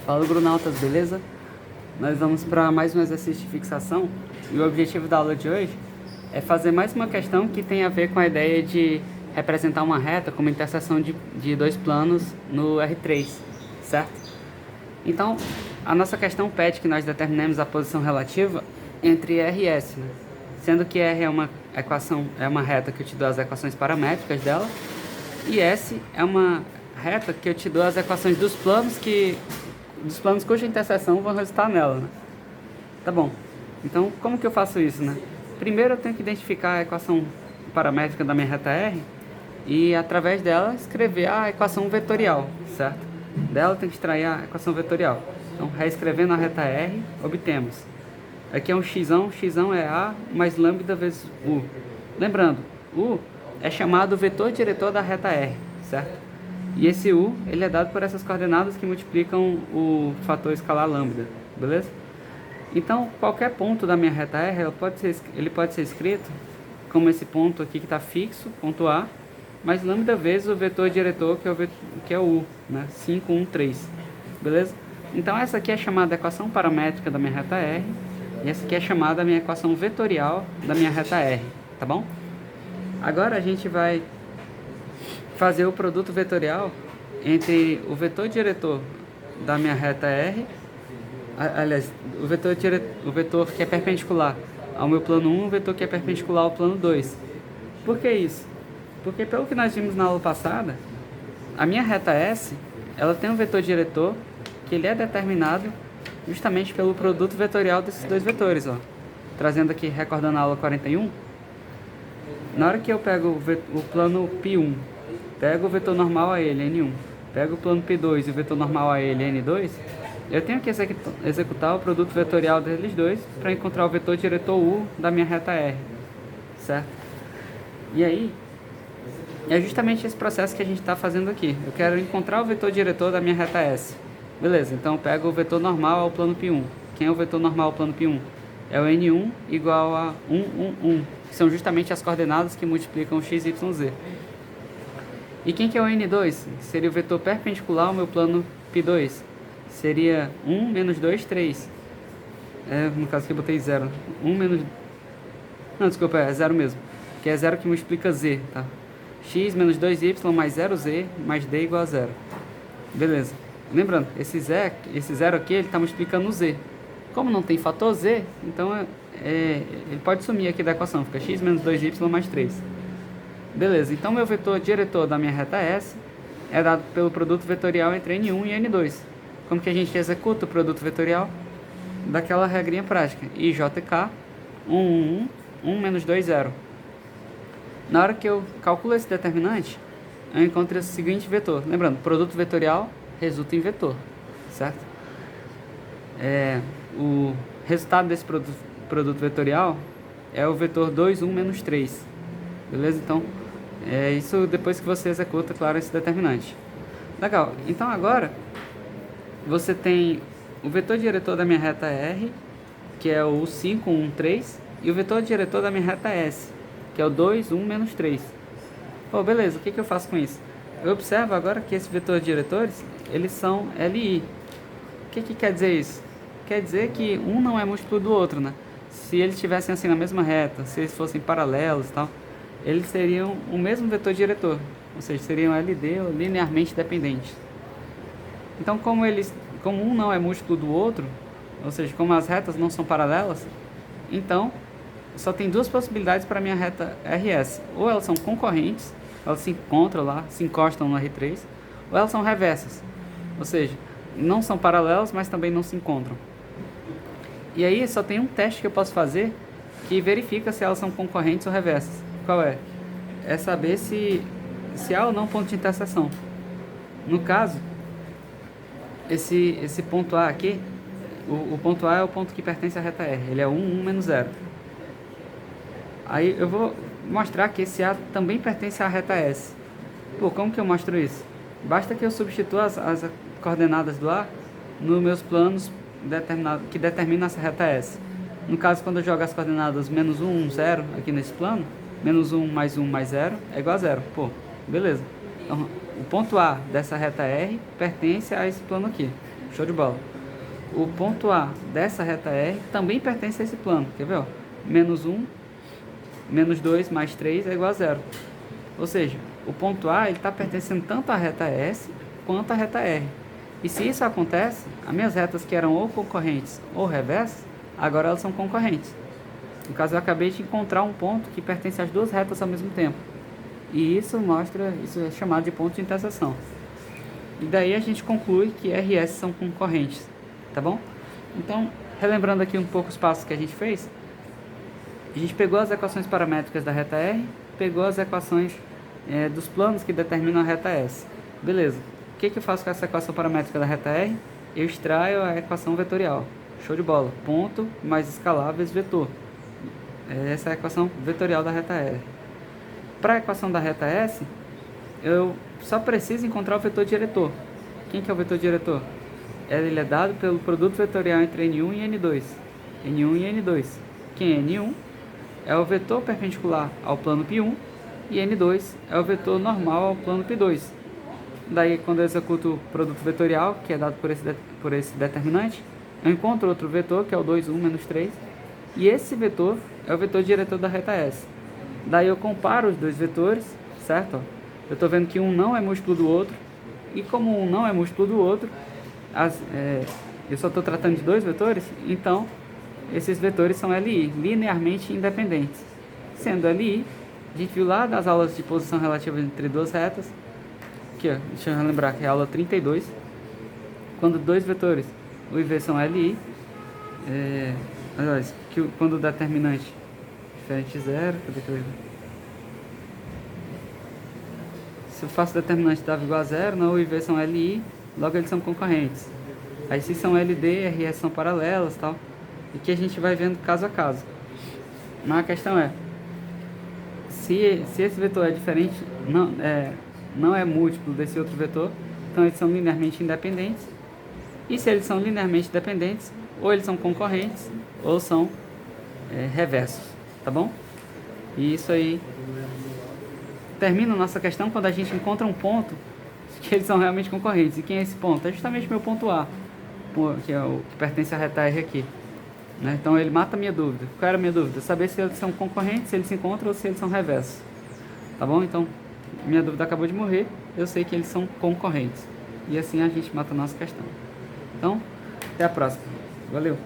Fala, Grunautas, beleza? Nós vamos para mais um exercício de fixação e o objetivo da aula de hoje é fazer mais uma questão que tem a ver com a ideia de representar uma reta como interseção de dois planos no R3, certo? Então, a nossa questão pede que nós determinemos a posição relativa entre R e S, né? Sendo que R é uma equação, é uma reta que eu te dou as equações paramétricas dela, e S é uma reta que eu te dou as equações dos planos cuja interseção vão resultar nela, né? Tá bom. Então, como que eu faço isso, né? Primeiro eu tenho que identificar a equação paramétrica da minha reta R e, através dela, escrever a equação vetorial, certo? Dela eu tenho que extrair a equação vetorial. Então, reescrevendo a reta R, obtemos. Aqui é um xão é A mais lambda vezes U. Lembrando, U é chamado vetor diretor da reta R, certo? E esse U, ele é dado por essas coordenadas que multiplicam o fator escalar lambda, beleza? Então, qualquer ponto da minha reta R, ele pode ser escrito como esse ponto aqui que está fixo, ponto A, mais lambda vezes o vetor diretor, que é o U, né? 5, 1, 3, beleza? Então, essa aqui é chamada equação paramétrica da minha reta R, e essa aqui é chamada a minha equação vetorial da minha reta R, tá bom? Agora a gente vai fazer o produto vetorial entre o vetor diretor da minha reta R, aliás, o vetor que é perpendicular ao meu plano 1, o vetor que é perpendicular ao plano 2. Por que isso? Porque, pelo que nós vimos na aula passada, a minha reta S, ela tem um vetor diretor que ele é determinado justamente pelo produto vetorial desses dois vetores, ó. Trazendo aqui, recordando a aula 41, na hora que eu pego o plano π1, pego o vetor normal a ele, N1, pego o plano π2 e o vetor normal a ele, N2, eu tenho que executar o produto vetorial deles dois para encontrar o vetor diretor U da minha reta R, certo? E aí, é justamente esse processo que a gente está fazendo aqui. Eu quero encontrar o vetor diretor da minha reta S. Beleza, então eu pego o vetor normal ao plano π1. Quem é o vetor normal ao plano π1? É o N1 igual a 1, 1, 1, que são justamente as coordenadas que multiplicam o x, y, z. E quem que é o N2? Seria o vetor perpendicular ao meu plano π2. Seria 1 menos 2, 3. No caso aqui eu botei 0. 1 menos... Não, desculpa, é 0 mesmo. Que é 0 que multiplica z, tá? X menos 2y mais 0z mais d igual a 0. Beleza. Lembrando, esse 0 aqui, ele está multiplicando o z. Como não tem fator z, então ele pode sumir aqui da equação. Fica x menos 2y mais 3. Beleza, então meu vetor diretor da minha reta S é dado pelo produto vetorial entre N1 e N2. Como que a gente executa o produto vetorial? Daquela regrinha prática. IJK 1, 1, 1, 1 menos 2, 0. Na hora que eu calculo esse determinante, eu encontro esse seguinte vetor. Lembrando, produto vetorial resulta em vetor, certo? O resultado desse produto vetorial é o vetor 2, 1, menos 3. Beleza? Então, isso depois que você executa, claro, esse determinante. Legal. Então, agora, você tem o vetor diretor da minha reta R, que é o 5, 1, 3, e o vetor diretor da minha reta S, que é o 2, 1, menos 3. Pô, beleza, o que eu faço com isso? Eu observo agora que esses vetores diretores, eles são LI. O que quer dizer isso? Quer dizer que um não é múltiplo do outro, né? Se eles estivessem assim na mesma reta, se eles fossem paralelos e tal, eles seriam o mesmo vetor diretor, ou seja, seriam LD ou linearmente dependentes. Então, como um não é múltiplo do outro, ou seja, como as retas não são paralelas, então só tem duas possibilidades para a minha reta RS. Ou elas são concorrentes, elas se encontram lá, se encostam no R3, ou elas são reversas, ou seja, não são paralelas, mas também não se encontram. E aí só tem um teste que eu posso fazer que verifica se elas são concorrentes ou reversas. Qual é? É saber se há ou não ponto de interseção. No caso, esse ponto A aqui, o ponto A é o ponto que pertence à reta R, ele é 1, 1, menos 0. Aí eu vou mostrar que esse A também pertence à reta S. Pô, como que eu mostro isso? Basta que eu substitua as coordenadas do A nos meus planos que determinam essa reta S. No caso, quando eu jogo as coordenadas menos 1, 1, 0 aqui nesse plano, menos 1 mais 0 é igual a 0. Pô, beleza. Então, o ponto A dessa reta R pertence a esse plano aqui. Show de bola. O ponto A dessa reta R também pertence a esse plano. Quer ver? Ó? Menos 1, menos 2 mais 3 é igual a 0. Ou seja, o ponto A está pertencendo tanto à reta S quanto à reta R. E se isso acontece, as minhas retas que eram ou concorrentes ou reversas, agora elas são concorrentes. No caso, eu acabei de encontrar um ponto que pertence às duas retas ao mesmo tempo. E isso é chamado de ponto de interseção. E daí a gente conclui que R e S são concorrentes, tá bom? Então, relembrando aqui um pouco os passos que a gente fez, a gente pegou as equações paramétricas da reta R, pegou as equações dos planos que determinam a reta S. Beleza. O que eu faço com essa equação paramétrica da reta R? Eu extraio a equação vetorial. Show de bola. Ponto mais escalar vezes vetor. Essa é a equação vetorial da reta R. Para a equação da reta S, eu só preciso encontrar o vetor diretor. Quem que é o vetor diretor? Ele é dado pelo produto vetorial entre N1 e N2. N1 e N2. Quem é N1? É o vetor perpendicular ao plano π1 e N2 é o vetor normal ao plano π2. Daí, quando eu executo o produto vetorial, que é dado por esse determinante, eu encontro outro vetor, que é o 2, 1, menos 3, e esse vetor é o vetor diretor da reta S. Daí eu comparo os dois vetores, certo? Eu estou vendo que um não é múltiplo do outro, e como um não é múltiplo do outro, eu só estou tratando de dois vetores, então esses vetores são LI, linearmente independentes. Sendo LI, a gente viu lá das aulas de posição relativa entre duas retas, aqui, ó, deixa eu lembrar que é a aula 32, quando dois vetores U e V são LI, aliás, quando o determinante diferente de zero, se eu faço determinante W igual a zero, U e V são LI, logo eles são concorrentes. Aí se são LD, RS são paralelas, tal, e que a gente vai vendo caso a caso. Mas a questão é, se esse vetor é diferente, não é múltiplo desse outro vetor, então eles são linearmente independentes. E se eles são linearmente dependentes, ou eles são concorrentes, ou são reversos, tá bom? E isso aí termina a nossa questão quando a gente encontra um ponto que eles são realmente concorrentes. E quem é esse ponto? É justamente meu ponto A, que é o que pertence à reta R aqui. Né? Então ele mata a minha dúvida. Qual era a minha dúvida? Saber se eles são concorrentes, se eles se encontram ou se eles são reversos. Tá bom? Então, minha dúvida acabou de morrer. Eu sei que eles são concorrentes. E assim a gente mata a nossa questão. Então, até a próxima. Valeu!